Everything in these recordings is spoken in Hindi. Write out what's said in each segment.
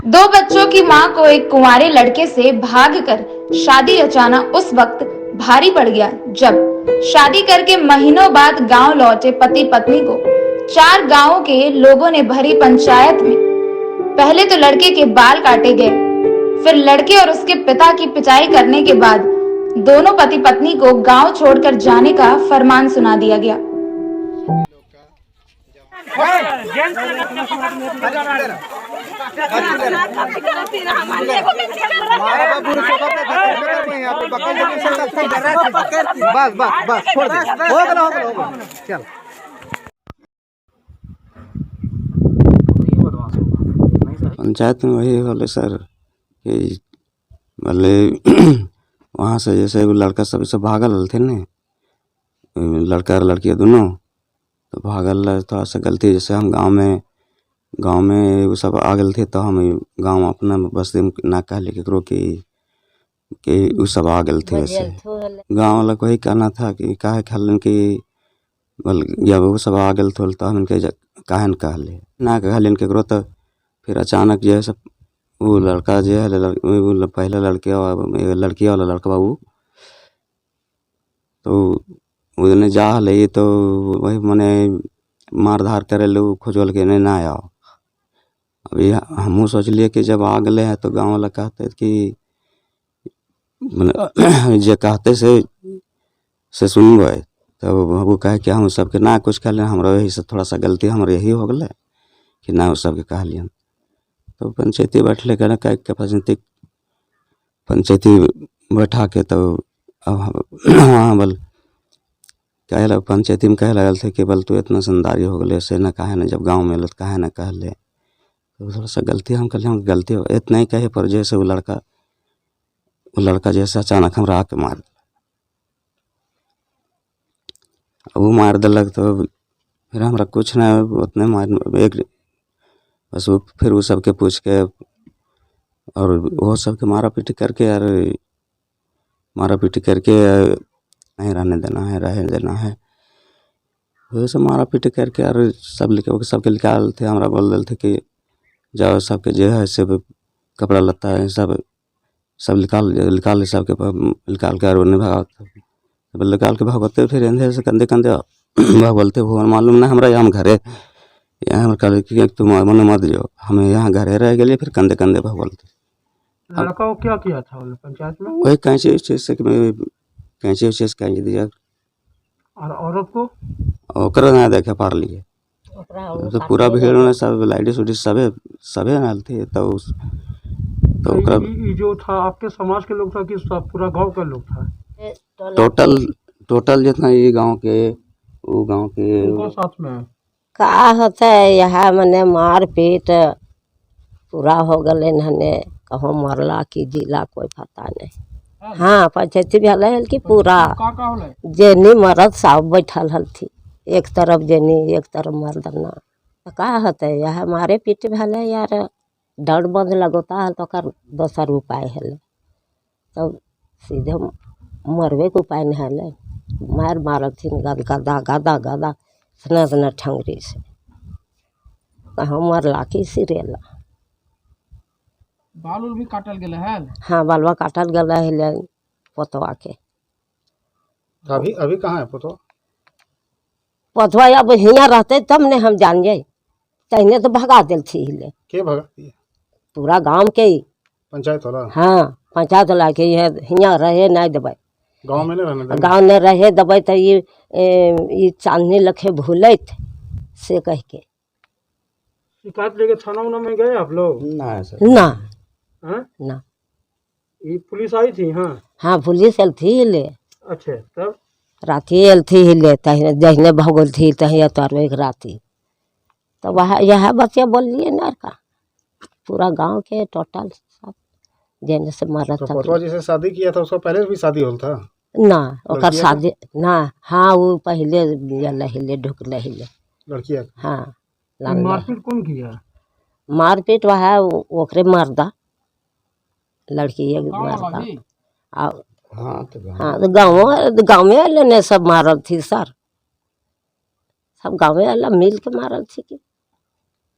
दो बच्चों की मां को एक कुंवारे लड़के से भागकर शादी रचाना उस वक्त भारी पड़ गया जब शादी करके महीनों बाद गांव लौटे पति पत्नी को चार गांवों के लोगों ने भरी पंचायत में पहले तो लड़के के बाल काटे गए, फिर लड़के और उसके पिता की पिटाई करने के बाद दोनों पति पत्नी को गांव छोड़कर जाने का फरमान सुना दिया गया। बस बस बस छोड़ दे, हो गया चल। पंचायत में वही बोले सर कि बोले वहाँ से जैसे वो लड़का सब भागल थे न, लड़का और लड़की दोनों तो भागल, थोड़ा सा गलती जैसे हम गांव में वो सब आ गए थे तो हम गांव अपना बस्ती में ना कहले केकरो कि वो सब आ गए थे। वैसे गांव वाला को ही कहना था कि काहे कहलन कि बोल जब वो सब आ गए थे तो हम इनके काहे न कहले ना कहलन केकरो। तो फिर अचानक जो है सब वो लड़का जो है वो पहले लड़की वाला लड़का बाबू तो उन्हें जा ले तो वही मने मार धार करे लो खोजल के नहीं ना आओ। अभी हम सोचलिए कि जब आ गए हैं तो गांव वाला कहते कि जे कहते से सुनबे तो वो कहे कि हम सबके ना कुछ कहले, हमारा यही से थोड़ा सा गलती हमारे यही हो गए कि ना वो सबके कहलियन। तो पंचायती बैठले कहना कह पंचायती बैठा के तो वहाँ बोल कहे लग पंचायती में कहे लगल थे कि बोल तू इतना समझदारी हो गए से न काहे न जब गांव में तो काहे न कहले। तो थोड़ा सा गलती हम कहले हम गलती हो इतना ही कहे पर जैसे वो लड़का जैसे अचानक हमरा आके मार दिला, वो मार दिलक तो फिर हमरा कुछ ना उतने मार एक बस वो फिर वो सबके पूछ के और वो सबके मारा पीटी करके यार मारा पीटी करके नहीं रहने देना है वैसे मारा पीटी करके यार सबके निकाल थे। हमरा बोल दिल थे कि जाओ सबके जो है से कपड़ा लत्ता है सब निकाल सबके निकाल कर उन्हें भगाते निकाल के भगवते फिर अंधेरे से कंधे भगवलते वो मालूम ना हमरा यहाँ घरे यहाँ कल कि तुम मन मत जाओ हमें यहाँ घरे रह गए फिर कंधे भगवलते। लड़का को क्या किया था पंचायत में? वही कैंची कैंची दिया और औरत को ओकरा ना देखे पार लिए तो पूरा भीड़ में सब लाइट उडिट सबे नाल थे। तो ओकरा ये जो था आपके समाज के लोग था कि सब पूरा गांव का लोग था? टोटल जितना ये गांव के वो गांव के साथ में का होता है यहाँ मने मार पीट पूरा हो गए नहने कहो मरला की जिला कोई पता नहीं। हाँ पंचायती भी हल कि पूरा जेनी मरद सब बैठल हल थी एक तरफ जेनी एक तरफ मर्दना तो का होता है यहाँ मारे पीट भले यार डर बंद लगोता है तो दोसर उपाय है तो सीधे मरवे के उपाय नहीं है मारल थी गदा सना ठंगरी से कहाँ मरला कि सिरेला बाल भी काटल गया है। हाँ बालवा काटल गया है पोतवा के। अभी कहाँ है पोतवा अब हियाँ रहते तब ने हम जान जाए तहने तो भगा दिल थी हिले के भगा दिया? पूरा गांव के ही पंचायत वाला? हाँ पंचायत वाला के हियाँ रहे नहीं देवे गांव में नहीं रहने गाँव में रहे दबे तो ये चांदनी लखे भूले से कह के शिकायत लेके थाना में गए आप लोग? ना सर ना ना ये पुलिस आई थी? हाँ पुलिस एल थी ले। अच्छा तब राती एल थी ले तहने जहने भगोल थी तही तार एक राती तो वह यह बच्चे बोलिए ना का पूरा गांव के टोटल सब जैसे से मरत था। पोतवा जी से शादी किया था उसका पहले भी शादी होल था ना ओकर शादी ना? हाँ वो पहले हिले ढुक हिले लड़किया। हाँ मारपीट कौन किया? मारपीट वह ओकरे मर्दा लड़की एक मर्दा हाँ तो गाँव में लेने सब मारल थी सर सब गाँव में मिल के मारल थी कि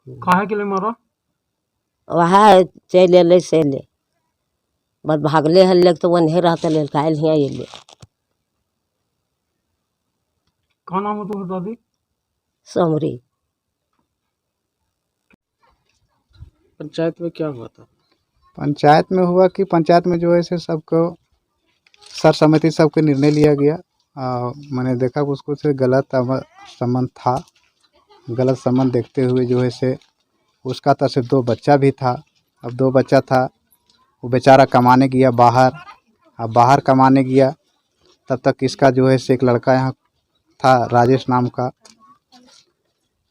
काहे के लिए मारा? वहाँ चल अले से ले बस भागले हल्ले तो वो नहीं रहते ले कायल हियाँ अले। कौन नाम है तुम्हारी दादी? समरी। पंचायत में क्या हुआ था? पंचायत में हुआ कि पंचायत में जो है से सबको सर्वसम्मति सबके निर्णय लिया गया। मैंने देखा कि उसको से गलत संबंध था। गलत संबंध देखते हुए जो है से उसका तो सिर्फ 2 बच्चा भी था। अब 2 बच्चा था, वो बेचारा कमाने गया बाहर। अब बाहर कमाने गया तब तक इसका जो है से एक लड़का यहाँ था राजेश नाम का,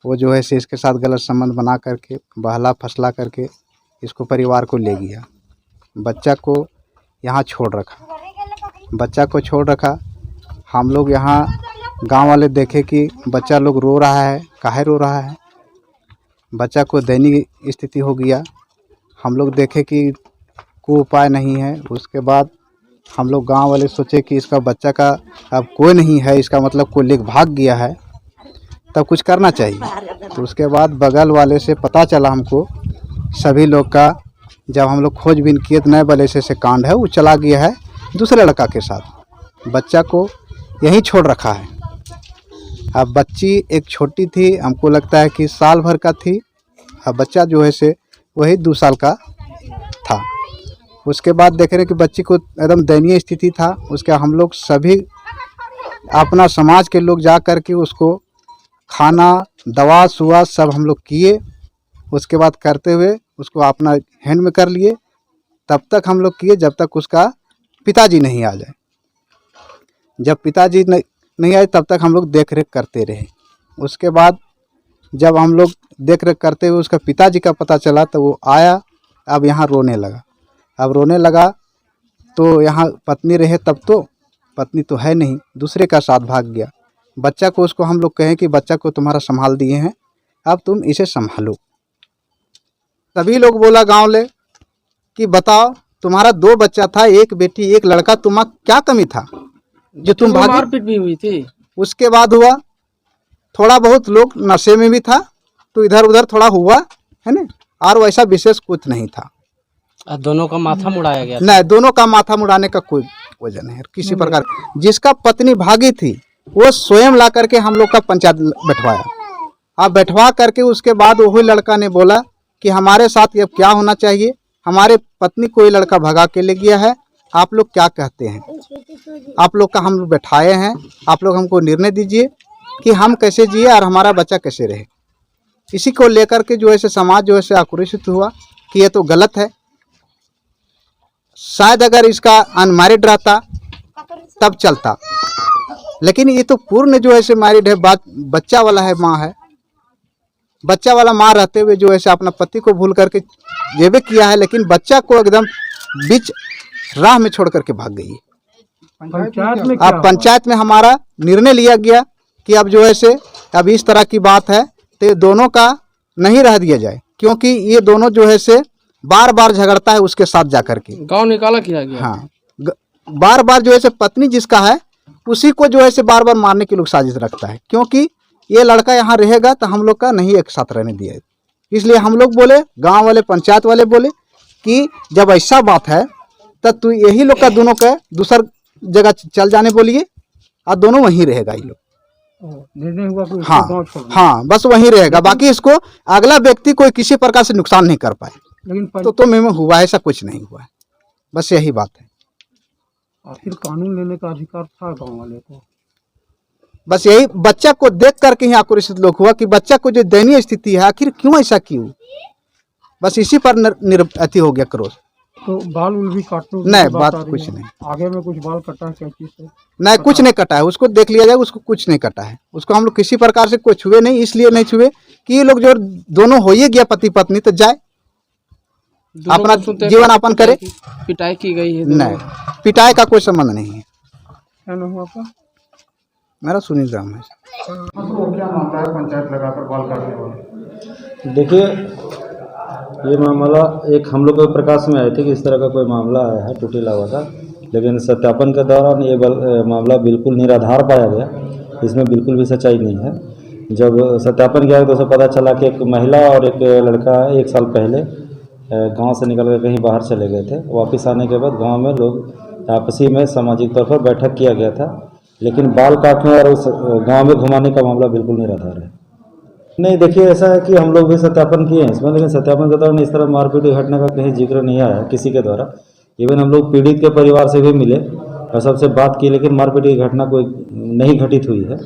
वो जो है से इसके साथ गलत संबंध बना करके बहला फसला करके इसको परिवार को ले गया। बच्चा को यहाँ छोड़ रखा। हम लोग यहाँ गांव वाले देखे कि बच्चा लोग रो रहा है, काहे रो रहा है। बच्चा को दयनीय स्थिति हो गया। हम लोग देखे कि कोई उपाय नहीं है। उसके बाद हम लोग गांव वाले सोचे कि इसका बच्चा का अब कोई नहीं है, इसका मतलब कोई लेकर भाग गया है, तब कुछ करना चाहिए। तो उसके बाद बगल वाले से पता चला हमको, सभी लोग का जब हम लोग खोजबीन किए तो नए वाले से कांड है, वो चला गया है दूसरे लड़का के साथ। बच्चा को यहीं छोड़ रखा है। अब बच्ची एक छोटी थी, हमको लगता है कि साल भर का थी। अब बच्चा जो है से वही 2 साल का था। उसके बाद देख रहे कि बच्ची को एकदम दयनीय स्थिति था। उसके हम लोग सभी अपना समाज के लोग जा कर के उसको खाना दवा सुवा सब हम लोग किए। उसके बाद करते हुए उसको अपना हैंड में कर लिए। तब तक हम लोग किए जब तक उसका पिताजी नहीं आ जाए। जब पिताजी नहीं आए तब तक हम लोग देख रेख करते रहे। उसके बाद जब हम लोग देख रेख करते हुए उसका पिताजी का पता चला तो वो आया। अब यहाँ रोने लगा। तो यहाँ पत्नी रहे, तब तो पत्नी तो है नहीं, दूसरे का साथ भाग गया। बच्चा को उसको हम लोग कहें कि बच्चा को तुम्हारा संभाल दिए हैं, अब तुम इसे संभालो। सभी लोग बोला गाँव ले कि बताओ तुम्हारा 2 बच्चा था, एक बेटी एक लड़का, तुम्हारा क्या कमी था जो तुम भागे? मारपीट भी हुई थी। उसके बाद हुआ थोड़ा बहुत, लोग नशे में भी था तो इधर उधर थोड़ा हुआ है ना, और वैसा विशेष कुछ नहीं था। दोनों का माथा मुड़ाया गया? नहीं, दोनों का माथा मुड़ाने का कोई वजह नहीं है किसी प्रकार। जिसका पत्नी भागी थी वो स्वयं ला करके हम लोग का पंचायत बैठवाया। अब बैठवा करके उसके बाद वही लड़का ने बोला कि हमारे साथ अब क्या होना चाहिए, हमारे पत्नी को ये लड़का भगा के ले गया है, आप लोग क्या कहते हैं? आप लोग का हम लोग बैठाए हैं, आप लोग हमको निर्णय दीजिए कि हम कैसे जिए और हमारा बच्चा कैसे रहे। इसी को लेकर के जो है समाज जो है आक्रोशित हुआ कि ये तो गलत है। शायद अगर इसका अनमैरिड रहता तब चलता, लेकिन ये तो पूर्ण जो है मैरिड है, बच्चा वाला है, माँ है। बच्चा वाला माँ रहते हुए जो है अपना पति को भूल करके ये भी किया है, लेकिन बच्चा को एकदम बीच राह में छोड़ करके भाग गई। अब पंचायत में हमारा निर्णय लिया गया कि अब जो है अब इस तरह की बात है तो दोनों का नहीं रह दिया जाए, क्योंकि ये दोनों जो है बार बार झगड़ता है उसके साथ जाकर के। गांव निकाला किया गया। हाँ, बार बार जो है पत्नी जिसका है उसी को जो है बार बार मारने की लोग साजिश रखता है, क्योंकि ये लड़का यहाँ रहेगा तो हम लोग का नहीं एक साथ रहने दिया। इसलिए हम लोग बोले, गांव वाले पंचायत वाले बोले कि जब ऐसा बात है तब तू यही लोग का दोनों का दूसर जगह चल जाने बोलिए और दोनों वहीं रहेगा ये लोग। निर्णय हुआ कि हाँ, बस वहीं रहेगा, बाकी इसको अगला व्यक्ति कोई किसी प्रकार से नुकसान नहीं कर पाए। लेकिन तो में हुआ ऐसा कुछ नहीं हुआ है, बस यही बात है। आखिर कानून लेने का अधिकार था गांव वाले को। बस यही बच्चा को देख करके ही आक्रोशित लोग हुआ कि बच्चा को जो दयनीय स्थिति है आखिर क्यों ऐसा क्यों, बस इसी पर अति हो गया क्रोध। तो बाल उल भी काटने? नहीं, बात कुछ नहीं। आगे में कुछ बाल कटा है क्या चीज से? नहीं, कुछ नहीं कटा है, उसको देख लिया जाए, उसको कुछ नहीं कटा है। उसको हम लोग किसी प्रकार से कोई छुए नहीं, इसलिए नहीं छुए कि ये लोग जो दोनों हो ही गया पति पत्नी, तो जाए अपना जीवन यापन करे। पिटाई की गई है? नहीं, पिटाई का कोई संबंध नहीं है। क्या नाम हुआ आपका? मेरा सुनील राम है। क्या मामला है पंचायत लगाकर बाल काटने वाले? देखिए, ये मामला एक हम लोग के प्रकाश में आए थे कि इस तरह का कोई मामला आया है टूटी लावा का, लेकिन सत्यापन के दौरान ये मामला बिल्कुल निराधार पाया गया। इसमें बिल्कुल भी सच्चाई नहीं है। जब सत्यापन किया तो उसे पता चला कि एक महिला और एक लड़का 1 साल पहले गांव से निकल कर कहीं बाहर चले गए थे। वापस आने के बाद गांव में लोग आपसी में सामाजिक तौर पर बैठक किया गया था, लेकिन बाल काटने और उस गांव में घुमाने का मामला बिल्कुल निराधार है। नहीं, देखिए ऐसा है कि हम लोग भी सत्यापन किए हैं इसमें, लेकिन सत्यापन के दौरान इस तरह मारपीट की घटना का कहीं जिक्र नहीं आया किसी के द्वारा। इवन हम लोग पीड़ित के परिवार से भी मिले और सबसे बात की, लेकिन मारपीट की घटना कोई नहीं घटित हुई है।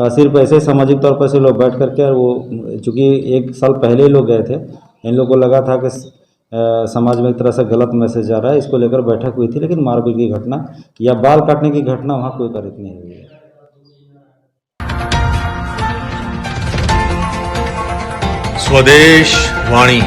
सिर्फ ऐसे सामाजिक तौर पर से लोग बैठ करके, और वो चूँकि 1 साल पहले ही लोग गए थे, इन लोगों को लगा था कि समाज में एक तरह से गलत मैसेज जा रहा है, इसको लेकर बैठक हुई थी, लेकिन मारपीट की घटना या बाल काटने की घटना वहाँ कोई पारित नहीं हुई है। स्वदेश वाणी।